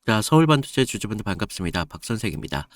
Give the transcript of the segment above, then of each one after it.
자, 서울 반도체 주주분들 반갑습니다. 박 선생입니다.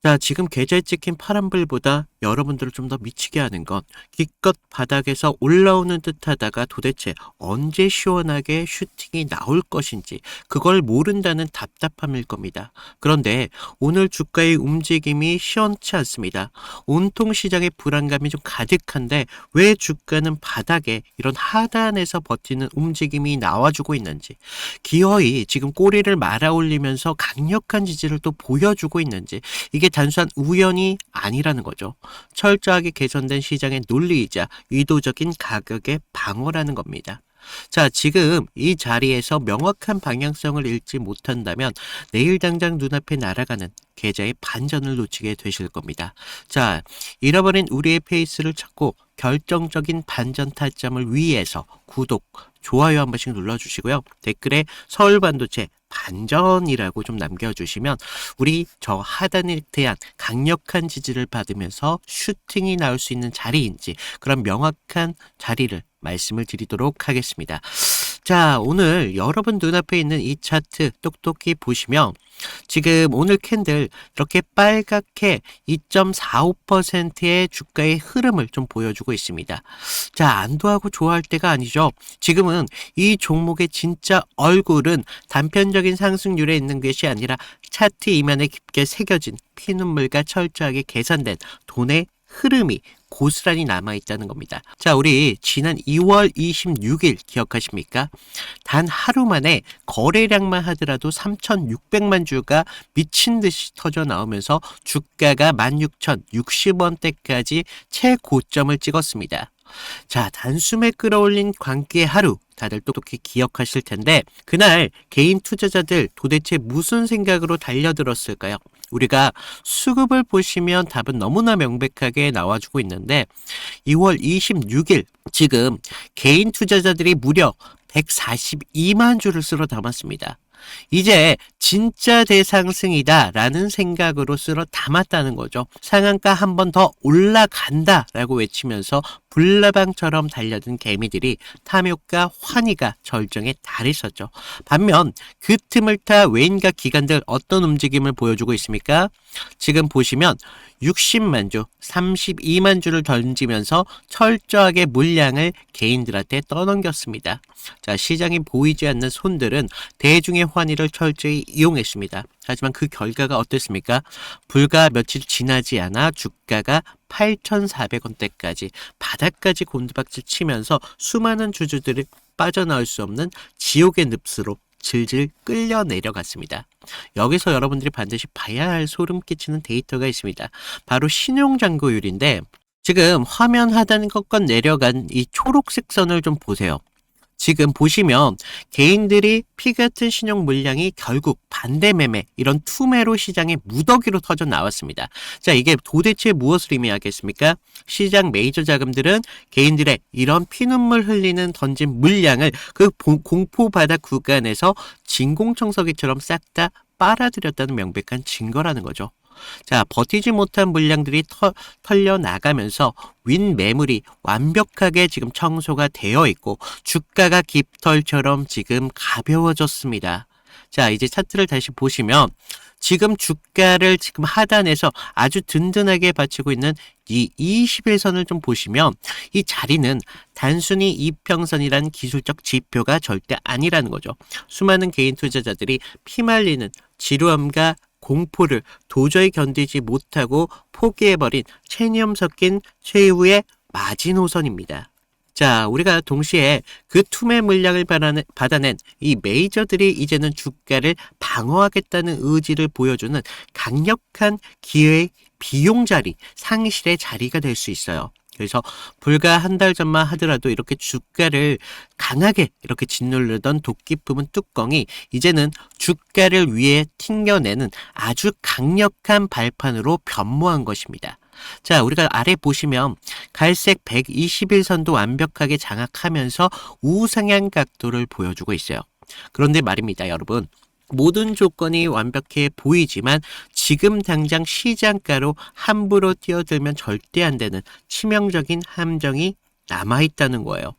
자, 지금 계좌에 찍힌 파란불보다 여러분들을 좀 더 미치게 하는 건 기껏 바닥에서 올라오는 듯 하다가 도대체 언제 시원하게 슈팅이 나올 것인지 그걸 모른다는 답답함일 겁니다. 그런데 오늘 주가의 움직임이 시원치 않습니다. 온통 시장의 불안감이 좀 가득한데 왜 주가는 바닥에 이런 하단에서 버티는 움직임이 나와주고 있는지, 기어이 지금 꼬리를 말아 올리면서 강력한 지지를 또 보여주고 있는지, 이게 단순한 우연이 아니라는 거죠. 철저하게 개선된 시장의 논리이자 의도적인 가격의 방어라는 겁니다. 자, 지금 이 자리에서 명확한 방향성을 잃지 못한다면 내일 당장 눈앞에 날아가는 계좌의 반전을 놓치게 되실 겁니다. 자, 잃어버린 우리의 페이스를 찾고 결정적인 반전 타점을 위해서 구독, 좋아요 한 번씩 눌러주시고요. 댓글에 서울반도체 반전이라고 좀 남겨주시면 우리 저 하단에 대한 강력한 지지를 받으면서 슈팅이 나올 수 있는 자리인지 그런 명확한 자리를 말씀을 드리도록 하겠습니다. 자, 오늘 여러분 눈앞에 있는 이 차트 똑똑히 보시면 지금 오늘 캔들 이렇게 빨갛게 2.45%의 주가의 흐름을 좀 보여주고 있습니다. 자, 안도하고 좋아할 때가 아니죠. 지금은 이 종목의 진짜 얼굴은 단편적인 상승률에 있는 것이 아니라 차트 이면에 깊게 새겨진 피눈물과 철저하게 계산된 돈의 흐름이 고스란히 남아있다는 겁니다. 자, 우리 지난 2월 26일 기억하십니까? 단 하루 만에 거래량만 하더라도 3,600만 주가 미친 듯이 터져 나오면서 주가가 16,060원대까지 최고점을 찍었습니다. 자, 단숨에 끌어올린 광기의 하루, 다들 똑똑히 기억하실 텐데 그날 개인 투자자들 도대체 무슨 생각으로 달려들었을까요? 우리가 수급을 보시면 답은 너무나 명백하게 나와주고 있는데 2월 26일 지금 개인 투자자들이 무려 142만 주를 쓸어 담았습니다. 이제 진짜 대상승이다 라는 생각으로 쓸어 담았다는 거죠. 상한가 한 번 더 올라간다 라고 외치면서 불나방처럼 달려든 개미들이 탐욕과 환희가 절정에 달했었죠. 반면 그 틈을 타 외인과 기관들 어떤 움직임을 보여주고 있습니까? 지금 보시면 60만 주, 32만 주를 던지면서 철저하게 물량을 개인들한테 떠넘겼습니다. 자, 시장이 보이지 않는 손들은 대중의 환희를 철저히 이용했습니다. 하지만 그 결과가 어땠습니까? 불과 며칠 지나지 않아 주가가 8,400원대까지 바닥까지 곤두박질 치면서 수많은 주주들이 빠져나올 수 없는 지옥의 늪으로 질질 끌려 내려갔습니다. 여기서 여러분들이 반드시 봐야 할 소름 끼치는 데이터가 있습니다. 바로 신용잔고율인데 지금 화면 하단 꺾어 내려간 이 초록색 선을 좀 보세요. 지금 보시면 개인들이 피 같은 신용 물량이 결국 반대 매매, 이런 투매로 시장에 무더기로 터져 나왔습니다. 자, 이게 도대체 무엇을 의미하겠습니까? 시장 메이저 자금들은 개인들의 이런 피눈물 흘리는 던진 물량을 그 공포 바닥 구간에서 진공청소기처럼 싹 다 빨아들였다는 명백한 증거라는 거죠. 자, 버티지 못한 물량들이 털려 나가면서 윈 매물이 완벽하게 지금 청소가 되어 있고 주가가 깃털처럼 지금 가벼워졌습니다. 자, 이제 차트를 다시 보시면 지금 주가를 지금 하단에서 아주 든든하게 받치고 있는 이 21선을 좀 보시면 이 자리는 단순히 이평선이란 기술적 지표가 절대 아니라는 거죠. 수많은 개인 투자자들이 피말리는 지루함과 공포를 도저히 견디지 못하고 포기해버린 체념 섞인 최후의 마지노선입니다. 자, 우리가 동시에 그 투매 물량을 받아낸 이 메이저들이 이제는 주가를 방어하겠다는 의지를 보여주는 강력한 기회의 비용 자리, 상실의 자리가 될 수 있어요. 그래서 불과 한 달 전만 하더라도 이렇게 주가를 강하게 이렇게 짓누르던 도끼 품은 뚜껑이 이제는 주가를 위해 튕겨내는 아주 강력한 발판으로 변모한 것입니다. 자, 우리가 아래 보시면 갈색 121선도 완벽하게 장악하면서 우상향 각도를 보여주고 있어요. 그런데 말입니다, 여러분. 모든 조건이 완벽해 보이지만 지금 당장 시장가로 함부로 뛰어들면 절대 안 되는 치명적인 함정이 남아있다는 거예요.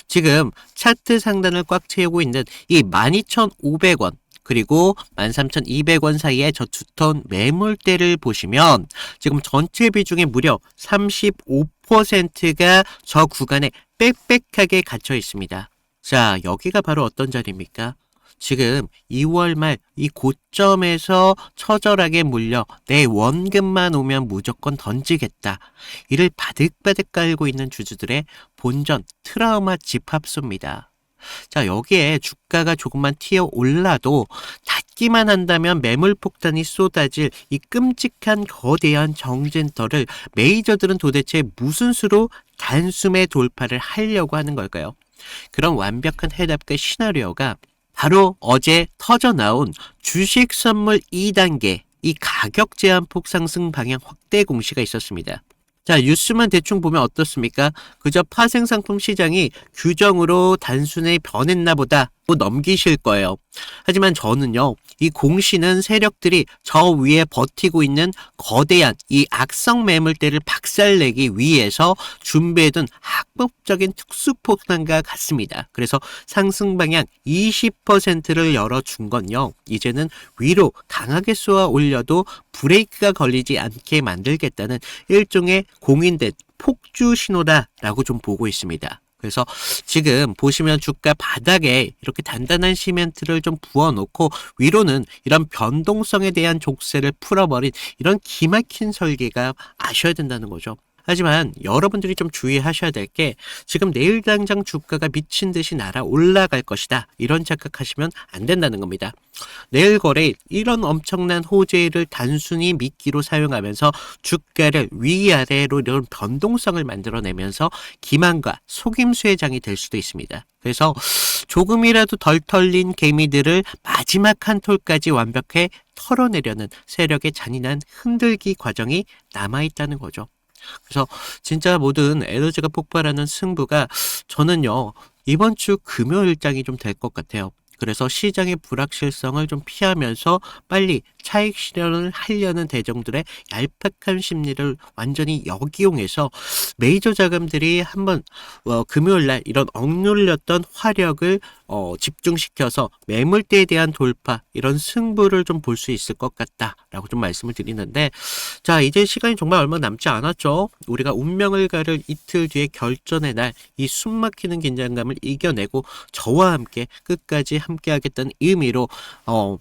지금 차트 상단을 꽉 채우고 있는 이 12,500원, 그리고 13,200원 사이의 저 두톤 매물대를 보시면 지금 전체 비중의 무려 35%가 저 구간에 빽빽하게 갇혀 있습니다. 자, 여기가 바로 어떤 자리입니까? 지금 2월 말 이 고점에서 처절하게 물려 내 원금만 오면 무조건 던지겠다. 이를 바득바득 깔고 있는 주주들의 본전 트라우마 집합소입니다. 자, 여기에 주가가 조금만 튀어 올라도 닿기만 한다면 매물 폭탄이 쏟아질 이 끔찍한 거대한 정쟁터를 메이저들은 도대체 무슨 수로 단숨에 돌파를 하려고 하는 걸까요? 그런 완벽한 해답과 시나리오가 바로 어제 터져 나온 주식 선물 2단계 이 가격 제한폭 상승 방향 확대 공시가 있었습니다. 자, 뉴스만 대충 보면 어떻습니까? 그저 파생상품 시장이 규정으로 단순히 변했나 보다 넘기실 거예요. 하지만 저는요, 이 공시는 세력들이 저 위에 버티고 있는 거대한 이 악성 매물대를 박살내기 위해서 준비해둔 합법적인 특수폭탄과 같습니다. 그래서 상승 방향 20%를 열어준 건요, 이제는 위로 강하게 쏘아 올려도 브레이크가 걸리지 않게 만들겠다는 일종의 공인된 폭주 신호다라고 좀 보고 있습니다. 그래서 지금 보시면 주가 바닥에 이렇게 단단한 시멘트를 좀 부어놓고 위로는 이런 변동성에 대한 족쇄를 풀어버린 이런 기막힌 설계가 아셔야 된다는 거죠. 하지만 여러분들이 좀 주의하셔야 될 게 지금 내일 당장 주가가 미친 듯이 날아 올라갈 것이다. 이런 착각하시면 안 된다는 겁니다. 내일 거래일 이런 엄청난 호재를 단순히 미끼로 사용하면서 주가를 위아래로 이런 변동성을 만들어내면서 기만과 속임수의 장이 될 수도 있습니다. 그래서 조금이라도 덜 털린 개미들을 마지막 한 톨까지 완벽히 털어내려는 세력의 잔인한 흔들기 과정이 남아있다는 거죠. 그래서 진짜 모든 에너지가 폭발하는 승부가 저는요, 이번 주 금요일장이 좀 될 것 같아요. 그래서 시장의 불확실성을 좀 피하면서 빨리 차익 실현을 하려는 대중들의 얄팍한 심리를 완전히 역이용해서 메이저 자금들이 한번 금요일날 이런 억눌렸던 화력을 집중시켜서 매물대에 대한 돌파 이런 승부를 좀 볼 수 있을 것 같다라고 좀 말씀을 드리는데, 자, 이제 시간이 정말 얼마 남지 않았죠. 우리가 운명을 가를 이틀 뒤에 결전의 날 이 숨막히는 긴장감을 이겨내고 저와 함께 끝까지 함께하겠다는 의미로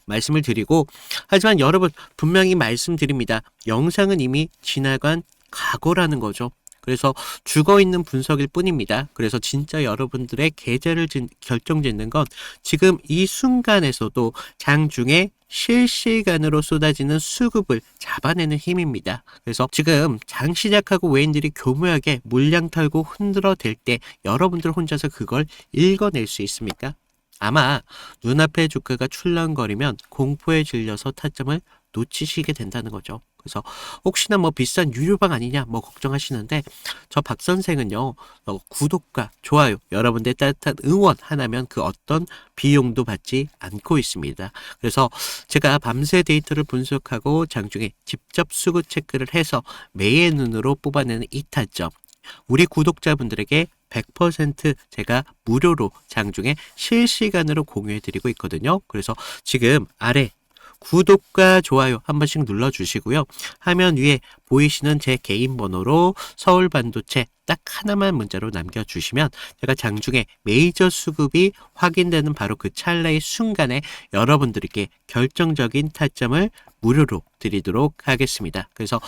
말씀을 드리고, 하지만 여러분 분명히 말씀드립니다. 영상은 이미 지나간 과거라는 거죠. 그래서 죽어있는 분석일 뿐입니다. 그래서 진짜 여러분들의 계좌를 결정짓는 건 지금 이 순간에서도 장중에 실시간으로 쏟아지는 수급을 잡아내는 힘입니다. 그래서 지금 장 시작하고 외인들이 교묘하게 물량 털고 흔들어댈 때 여러분들 혼자서 그걸 읽어낼 수 있습니까? 아마 눈앞에 주가가 출렁거리면 공포에 질려서 타점을 놓치시게 된다는 거죠. 그래서 혹시나 뭐 비싼 유료방 아니냐 뭐 걱정하시는데, 저 박 선생은요, 구독과 좋아요, 여러분들의 따뜻한 응원 하나면 그 어떤 비용도 받지 않고 있습니다. 그래서 제가 밤새 데이터를 분석하고 장중에 직접 수급 체크를 해서 매의 눈으로 뽑아내는 이 타점, 우리 구독자분들에게 100% 제가 무료로 장중에 실시간으로 공유해드리고 있거든요. 그래서 지금 아래 구독과 좋아요 한 번씩 눌러주시고요. 화면 위에 보이시는 제 개인 번호로 서울 반도체 딱 하나만 문자로 남겨주시면 제가 장중에 메이저 수급이 확인되는 바로 그 찰나의 순간에 여러분들께 결정적인 타점을 무료로 드리도록 하겠습니다. 그래서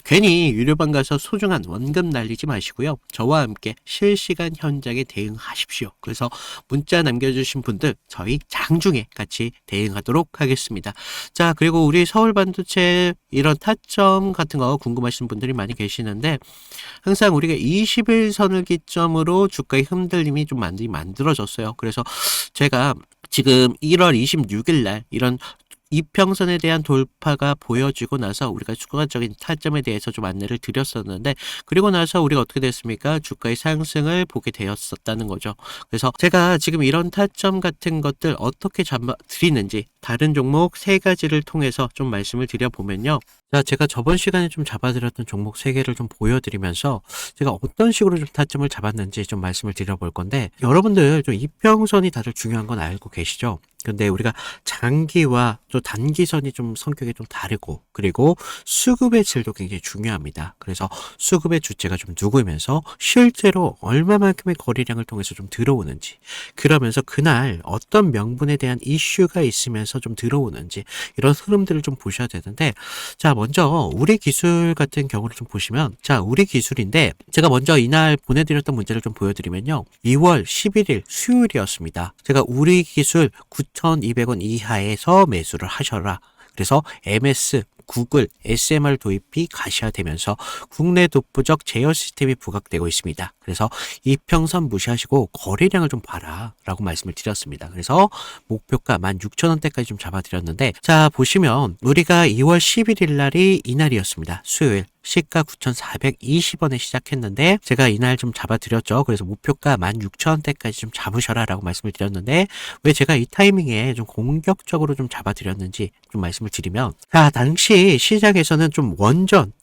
괜히 유료방 가서 소중한 원금 날리지 마시고요. 저와 함께 실시간 현장에 대응하십시오. 그래서 문자 남겨주신 분들 저희 장중에 같이 대응하도록 하겠습니다. 자, 그리고 우리 서울 반도체 이런 타점 같은 거 궁금하신 분들이 많이 계시는데, 항상 우리가 21선을 기점으로 주가의 흔들림이 좀 많이 만들어졌어요. 그래서 제가 지금 1월 26일 날 이런 이평선에 대한 돌파가 보여지고 나서 우리가 추가적인 타점에 대해서 좀 안내를 드렸었는데, 그리고 나서 우리가 어떻게 됐습니까? 주가의 상승을 보게 되었었다는 거죠. 그래서 제가 지금 이런 타점 같은 것들 어떻게 잡아드리는지 다른 종목 3가지를 통해서 좀 말씀을 드려보면요. 자, 제가 저번 시간에 좀 잡아드렸던 종목 3개를 좀 보여드리면서 제가 어떤 식으로 좀 타점을 잡았는지 좀 말씀을 드려볼 건데, 여러분들 좀 이평선이 다들 중요한 건 알고 계시죠? 근데 우리가 장기와 또 단기선이 좀 성격이 좀 다르고, 그리고 수급의 질도 굉장히 중요합니다. 그래서 수급의 주체가 좀 누구면서 실제로 얼마만큼의 거래량을 통해서 좀 들어오는지, 그러면서 그날 어떤 명분에 대한 이슈가 있으면서 좀 들어오는지, 이런 흐름들을 좀 보셔야 되는데, 자, 먼저 우리 기술 같은 경우를 좀 보시면, 자, 우리 기술인데 제가 먼저 이날 보내드렸던 문제를 좀 보여드리면요, 2월 11일 수요일이었습니다. 제가 우리 기술 9,200원 이하에서 매수를 하셔라. 그래서 MS, 구글, SMR 도입이 가시화되면서 국내 독보적 제어 시스템이 부각되고 있습니다. 그래서 이평선 무시하시고 거래량을 좀 봐라 라고 말씀을 드렸습니다. 그래서 목표가 16,000원대까지 좀 잡아드렸는데, 자, 보시면 우리가 2월 11일 날이 이날이었습니다. 수요일. 시가 9,420원에 시작했는데 제가 이날 좀 잡아드렸죠. 그래서 목표가 16,000원대까지 좀 잡으셔라 라고 말씀을 드렸는데, 왜 제가 이 타이밍에 좀 공격적으로 좀 잡아드렸는지 좀 말씀을 드리면, 자, 당시 시장에서는 좀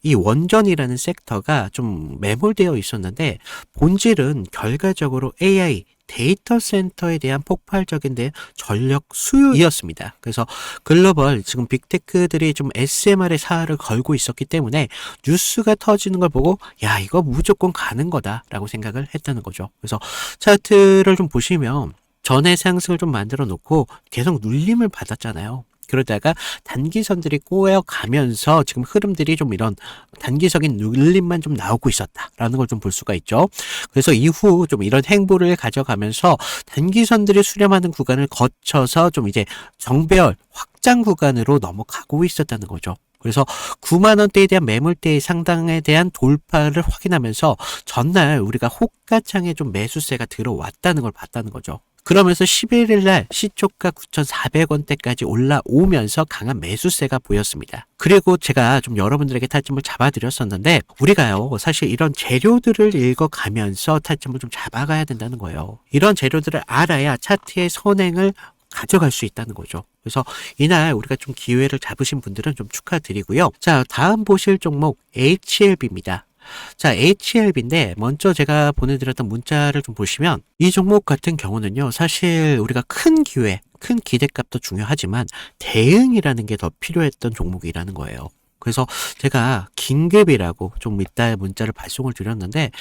이 원전이라는 섹터가 좀 매몰되어 있었는데, 본질은 결과적으로 AI 데이터 센터에 대한 폭발적인 전력 수요이었습니다. 그래서 글로벌 지금 빅테크들이 좀 SMR의 사활을 걸고 있었기 때문에 뉴스가 터지는 걸 보고, 야, 이거 무조건 가는 거다라고 생각을 했다는 거죠. 그래서 차트를 좀 보시면 전에 상승을 좀 만들어 놓고 계속 눌림을 받았잖아요. 그러다가 단기선들이 꼬여가면서 지금 흐름들이 좀 이런 단기적인 눌림만 좀 나오고 있었다라는 걸 좀 볼 수가 있죠. 그래서 이후 좀 이런 행보를 가져가면서 단기선들이 수렴하는 구간을 거쳐서 좀 이제 정배열 확장 구간으로 넘어가고 있었다는 거죠. 그래서 9만원대에 대한 매물대의 상당에 대한 돌파를 확인하면서 전날 우리가 호가창에 좀 매수세가 들어왔다는 걸 봤다는 거죠. 그러면서 11일 날 시초가 9,400원대까지 올라오면서 강한 매수세가 보였습니다. 그리고 제가 좀 여러분들에게 타점을 잡아드렸었는데, 우리가요, 사실 이런 재료들을 읽어가면서 타점을 좀 잡아가야 된다는 거예요. 이런 재료들을 알아야 차트의 선행을 가져갈 수 있다는 거죠. 그래서 이날 우리가 좀 기회를 잡으신 분들은 좀 축하드리고요. 자, 다음 보실 종목 HLB입니다. 자, HLB인데 먼저 제가 보내드렸던 문자를 좀 보시면, 이 종목 같은 경우는요, 사실 우리가 큰 기회, 큰 기대값도 중요하지만 대응이라는 게 더 필요했던 종목이라는 거예요. 그래서 제가 긴급이라고 좀 이따 문자를 발송을 드렸는데,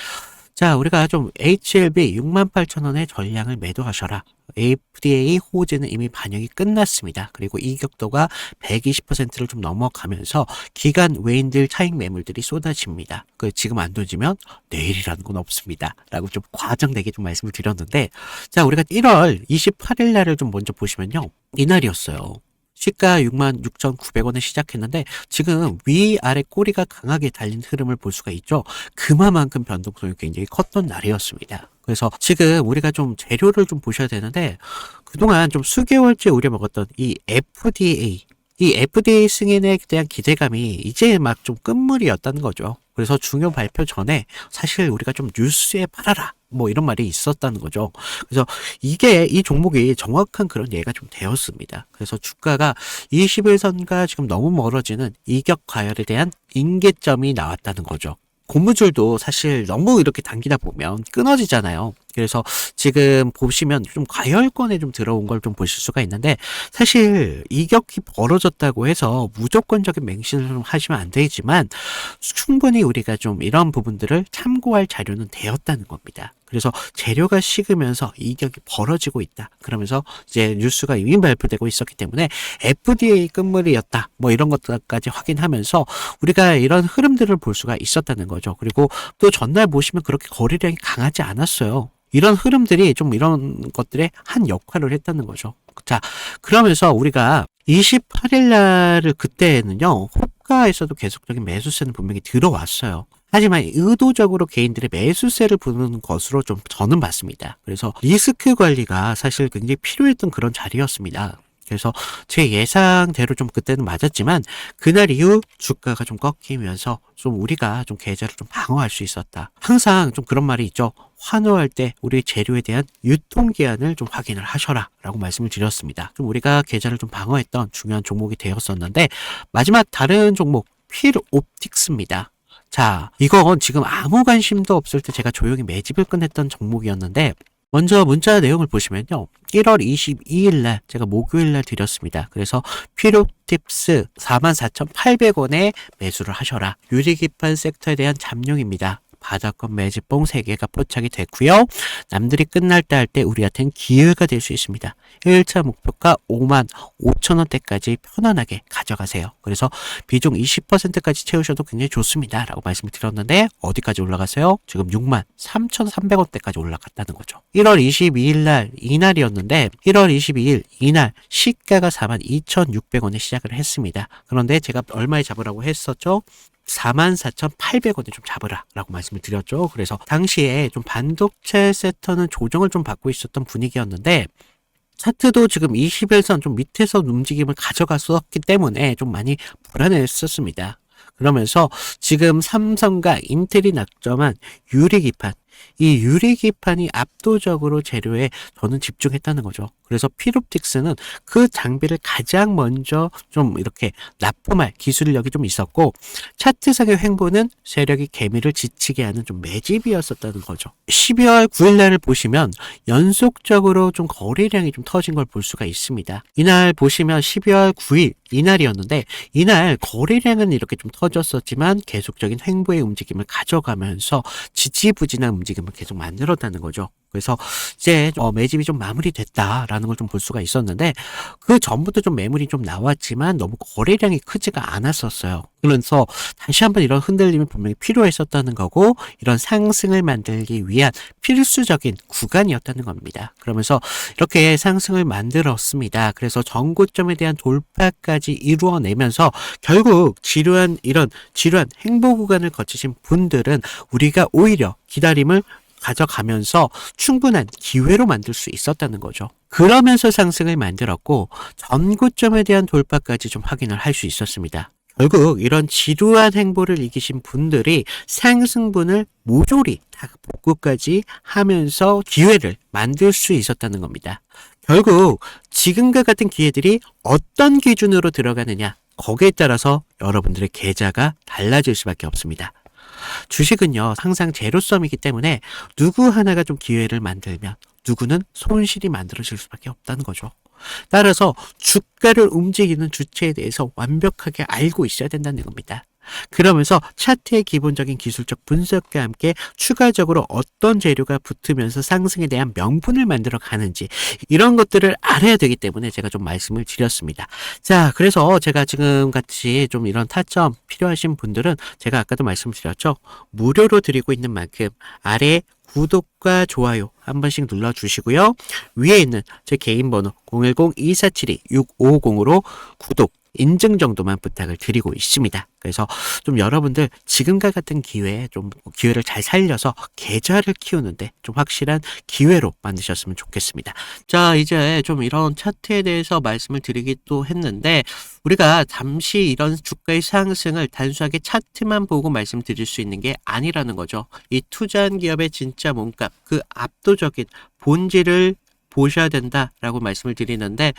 자, 우리가 좀 HLB 68,000원의 전량을 매도하셔라. FDA 호재는 이미 반영이 끝났습니다. 그리고 이격도가 120%를 좀 넘어가면서 기간 외인들 차익 매물들이 쏟아집니다. 지금 안 던지면 내일이라는 건 없습니다. 라고 좀 과장되게 좀 말씀을 드렸는데, 자, 우리가 1월 28일 날을 좀 먼저 보시면요, 이날이었어요. 시가 66,900원에 시작했는데 지금 위아래 꼬리가 강하게 달린 흐름을 볼 수가 있죠. 그만큼 변동성이 굉장히 컸던 날이었습니다. 그래서 지금 우리가 좀 재료를 좀 보셔야 되는데, 그동안 좀 수개월째 우려먹었던 이 FDA 승인에 대한 기대감이 이제 막 좀 끝물이었다는 거죠. 그래서 중요 발표 전에 사실 우리가 좀 뉴스에 팔아라, 뭐 이런 말이 있었다는 거죠. 그래서 이 종목이 정확한 그런 예가 좀 되었습니다. 그래서 주가가 21선과 지금 너무 멀어지는 이격 과열에 대한 임계점이 나왔다는 거죠. 고무줄도 사실 너무 이렇게 당기다 보면 끊어지잖아요. 그래서 지금 보시면 좀 과열권에 좀 들어온 걸 좀 보실 수가 있는데, 사실 이격이 벌어졌다고 해서 무조건적인 맹신을 하시면 안 되지만 충분히 우리가 좀 이런 부분들을 참고할 자료는 되었다는 겁니다. 그래서 재료가 식으면서 이격이 벌어지고 있다. 그러면서 이제 뉴스가 이미 발표되고 있었기 때문에 FDA 끝물이었다, 뭐 이런 것들까지 확인하면서 우리가 이런 흐름들을 볼 수가 있었다는 거죠. 그리고 또 전날 보시면 그렇게 거래량이 강하지 않았어요. 이런 흐름들이 좀 이런 것들의 한 역할을 했다는 거죠. 자, 그러면서 우리가 28일 날을 그때는요, 호가에서도 계속적인 매수세는 분명히 들어왔어요. 하지만 의도적으로 개인들의 매수세를 부르는 것으로 좀 저는 봤습니다. 그래서 리스크 관리가 사실 굉장히 필요했던 그런 자리였습니다. 그래서 제 예상대로 좀 그때는 맞았지만 그날 이후 주가가 좀 꺾이면서 좀 우리가 좀 계좌를 좀 방어할 수 있었다. 항상 좀 그런 말이 있죠. 환호할 때 우리 재료에 대한 유통기한을 좀 확인을 하셔라 라고 말씀을 드렸습니다. 좀 우리가 계좌를 좀 방어했던 중요한 종목이 되었었는데, 마지막 다른 종목 필옵틱스입니다. 자, 이건 지금 아무 관심도 없을 때 제가 조용히 매집을 끝냈던 종목이었는데, 먼저 문자 내용을 보시면요. 1월 22일 날 제가 목요일 날 드렸습니다. 그래서 필요팁스 44,800원에 매수를 하셔라. 유리기판 섹터에 대한 잠룡입니다. 바닥권 매집봉 3개가 포착이 됐고요. 남들이 끝날 때 할 때 우리한테는 기회가 될 수 있습니다. 1차 목표가 5만 5천 원대까지 편안하게 가져가세요. 그래서 비중 20%까지 채우셔도 굉장히 좋습니다. 라고 말씀을 드렸는데 어디까지 올라갔어요? 지금 6만 3,300원대까지 올라갔다는 거죠. 1월 22일 날 이날이었는데 1월 22일 이날 시가가 4만 2,600원에 시작을 했습니다. 그런데 제가 얼마에 잡으라고 했었죠? 44,800원에 좀 잡으라 라고 말씀을 드렸죠. 그래서 당시에 좀 반도체 섹터는 조정을 좀 받고 있었던 분위기였는데 차트도 지금 21선 좀 밑에서 움직임을 가져갔었기 때문에 좀 많이 불안했었습니다. 그러면서 지금 삼성과 인텔이 낙점한 유리기판, 이 유리기판이 압도적으로 재료에 저는 집중했다는 거죠. 그래서 필옵틱스는 그 장비를 가장 먼저 좀 이렇게 납품할 기술력이 좀 있었고 차트상의 횡보는 세력이 개미를 지치게 하는 좀 매집이었었다는 거죠. 12월 9일 날을 보시면 연속적으로 좀 거래량이 좀 터진 걸 볼 수가 있습니다. 이날 보시면 12월 9일 이날이었는데 이날 거래량은 이렇게 좀 터졌었지만 계속적인 횡보의 움직임을 가져가면서 지지부진한 움직임을 계속 만들었다는 거죠. 그래서 이제 매집이 좀 마무리됐다라는 걸 좀 볼 수가 있었는데 그 전부터 좀 매물이 좀 나왔지만 너무 거래량이 크지가 않았었어요. 그래서 다시 한번 이런 흔들림이 분명히 필요했었다는 거고 이런 상승을 만들기 위한 필수적인 구간이었다는 겁니다. 그러면서 이렇게 상승을 만들었습니다. 그래서 전고점에 대한 돌파까지 이루어내면서 결국 이런 지루한 행보 구간을 거치신 분들은 우리가 오히려 기다림을 가져가면서 충분한 기회로 만들 수 있었다는 거죠. 그러면서 상승을 만들었고 전고점에 대한 돌파까지 좀 확인을 할 수 있었습니다. 결국 이런 지루한 행보를 이기신 분들이 상승분을 모조리 다 복구까지 하면서 기회를 만들 수 있었다는 겁니다. 결국 지금과 같은 기회들이 어떤 기준으로 들어가느냐 거기에 따라서 여러분들의 계좌가 달라질 수밖에 없습니다. 주식은요 항상 제로섬이기 때문에 누구 하나가 좀 기회를 만들면 누구는 손실이 만들어질 수밖에 없다는 거죠. 따라서 주가를 움직이는 주체에 대해서 완벽하게 알고 있어야 된다는 겁니다. 그러면서 차트의 기본적인 기술적 분석과 함께 추가적으로 어떤 재료가 붙으면서 상승에 대한 명분을 만들어 가는지 이런 것들을 알아야 되기 때문에 제가 좀 말씀을 드렸습니다. 자, 그래서 제가 지금 같이 좀 이런 타점 필요하신 분들은 제가 아까도 말씀드렸죠. 무료로 드리고 있는 만큼 아래 구독과 좋아요 한 번씩 눌러주시고요. 위에 있는 제 개인 번호 010-2472-6550으로 구독 인증 정도만 부탁을 드리고 있습니다. 그래서 좀 여러분들 지금과 같은 기회를 잘 살려서 계좌를 키우는데 좀 확실한 기회로 만드셨으면 좋겠습니다. 자, 이제 좀 이런 차트에 대해서 말씀을 드리기도 했는데 우리가 잠시 이런 주가의 상승을 단순하게 차트만 보고 말씀드릴 수 있는 게 아니라는 거죠. 이 투자한 기업의 진짜 몸값, 그 압도적인 본질을 보셔야 된다라고 말씀을 드리는데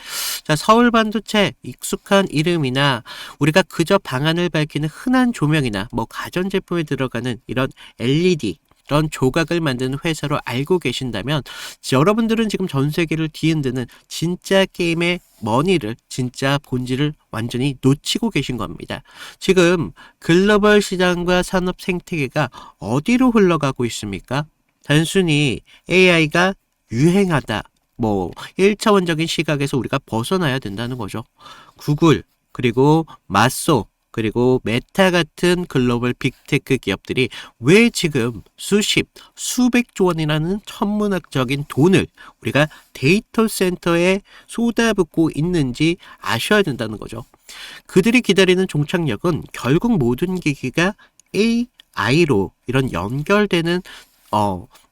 자, 서울반도체 익숙한 이름이나 우리가 그저 방안을 밝히는 흔한 조명이나 뭐 가전제품에 들어가는 이런 LED 이런 조각을 만드는 회사로 알고 계신다면 여러분들은 지금 전 세계를 뒤흔드는 진짜 게임의 머니를 진짜 본질을 완전히 놓치고 계신 겁니다. 지금 글로벌 시장과 산업 생태계가 어디로 흘러가고 있습니까? 단순히 AI가 유행하다 뭐 1차원적인 시각에서 우리가 벗어나야 된다는 거죠. 구글 그리고 마소 그리고 메타 같은 글로벌 빅테크 기업들이 왜 지금 수백조 원이라는 천문학적인 돈을 우리가 데이터 센터에 쏟아붓고 있는지 아셔야 된다는 거죠. 그들이 기다리는 종착역은 결국 모든 기기가 AI로 이런 연결되는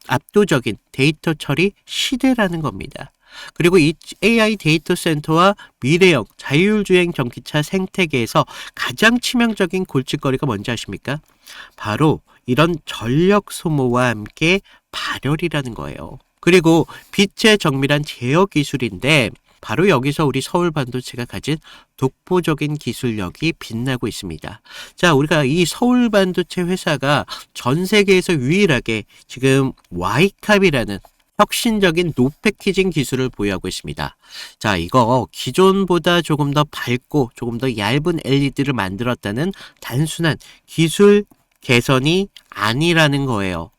압도적인 데이터 처리 시대라는 겁니다. 그리고 이 AI 데이터 센터와 미래형 자율주행 전기차 생태계에서 가장 치명적인 골칫거리가 뭔지 아십니까? 바로 이런 전력 소모와 함께 발열이라는 거예요. 그리고 빛의 정밀한 제어 기술인데 바로 여기서 우리 서울반도체가 가진 독보적인 기술력이 빛나고 있습니다. 자, 우리가 이 서울반도체 회사가 전 세계에서 유일하게 지금 Y캅이라는 혁신적인 노패키징 기술을 보유하고 있습니다. 자, 이거 기존보다 조금 더 밝고 조금 더 얇은 LED를 만들었다는 단순한 기술 개선이 아니라는 거예요.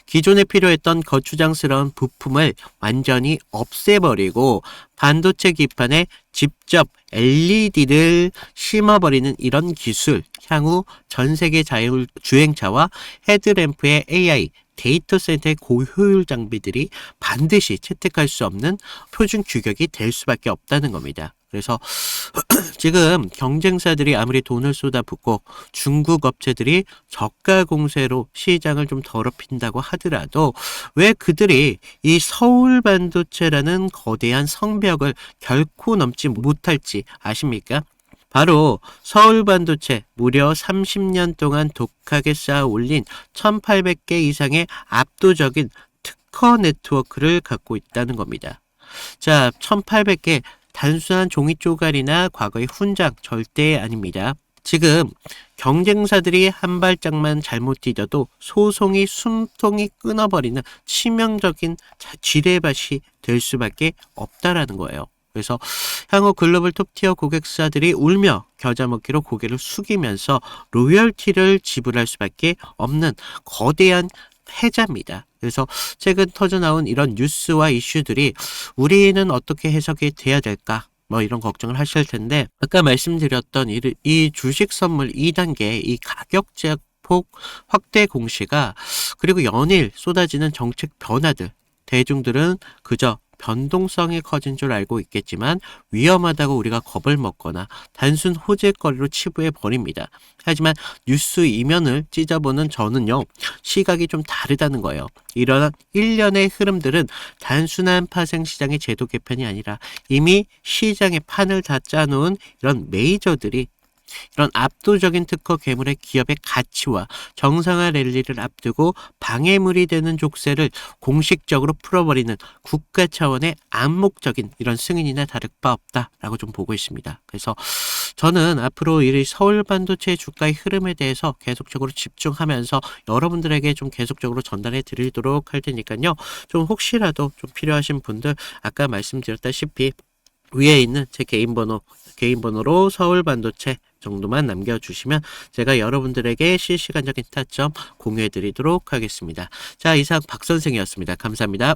기존에 필요했던 거추장스러운 부품을 완전히 없애버리고 반도체 기판에 직접 LED를 심어버리는 이런 기술, 향후 전 세계 자율주행차와 헤드램프의 AI, 데이터 센터의 고효율 장비들이 반드시 채택할 수 없는 표준 규격이 될 수밖에 없다는 겁니다. 그래서 지금 경쟁사들이 아무리 돈을 쏟아붓고 중국 업체들이 저가 공세로 시장을 좀 더럽힌다고 하더라도 왜 그들이 이 서울 반도체라는 거대한 성벽을 결코 넘지 못할지 아십니까? 바로 서울 반도체 무려 30년 동안 독하게 쌓아 올린 1800개 이상의 압도적인 특허 네트워크를 갖고 있다는 겁니다. 자, 1800개 단순한 종이 쪼가리나 과거의 훈장 절대 아닙니다. 지금 경쟁사들이 한 발짝만 잘못 디뎌도 소송이 숨통이 끊어버리는 치명적인 지뢰밭이 될 수밖에 없다라는 거예요. 그래서 향후 글로벌 톱티어 고객사들이 울며 겨자 먹기로 고개를 숙이면서 로열티를 지불할 수밖에 없는 거대한 패자입니다. 그래서 최근 터져나온 이런 뉴스와 이슈들이 우리는 어떻게 해석이 돼야 될까? 뭐 이런 걱정을 하실 텐데 아까 말씀드렸던 이 주식 선물 2단계 이 가격 제폭 확대 공시가 그리고 연일 쏟아지는 정책 변화들 대중들은 그저 변동성이 커진 줄 알고 있겠지만 위험하다고 우리가 겁을 먹거나 단순 호재거리로 치부해 버립니다. 하지만 뉴스 이면을 찢어보는 저는요, 시각이 좀 다르다는 거예요. 이런 일련의 흐름들은 단순한 파생시장의 제도 개편이 아니라 이미 시장의 판을 다 짜놓은 이런 메이저들이 이런 압도적인 특허 괴물의 기업의 가치와 정상화 랠리를 앞두고 방해물이 되는 족쇄를 공식적으로 풀어버리는 국가 차원의 암묵적인 이런 승인이나 다를 바 없다라고 좀 보고 있습니다. 그래서 저는 앞으로 이 서울 반도체 주가의 흐름에 대해서 계속적으로 집중하면서 여러분들에게 좀 계속적으로 전달해 드리도록 할 테니까요. 좀 혹시라도 좀 필요하신 분들 아까 말씀드렸다시피 위에 있는 제 개인 번호로 서울 반도체 정도만 남겨주시면 제가 여러분들에게 실시간적인 타점 공유해 드리도록 하겠습니다. 자, 이상 박 선생이었습니다. 감사합니다.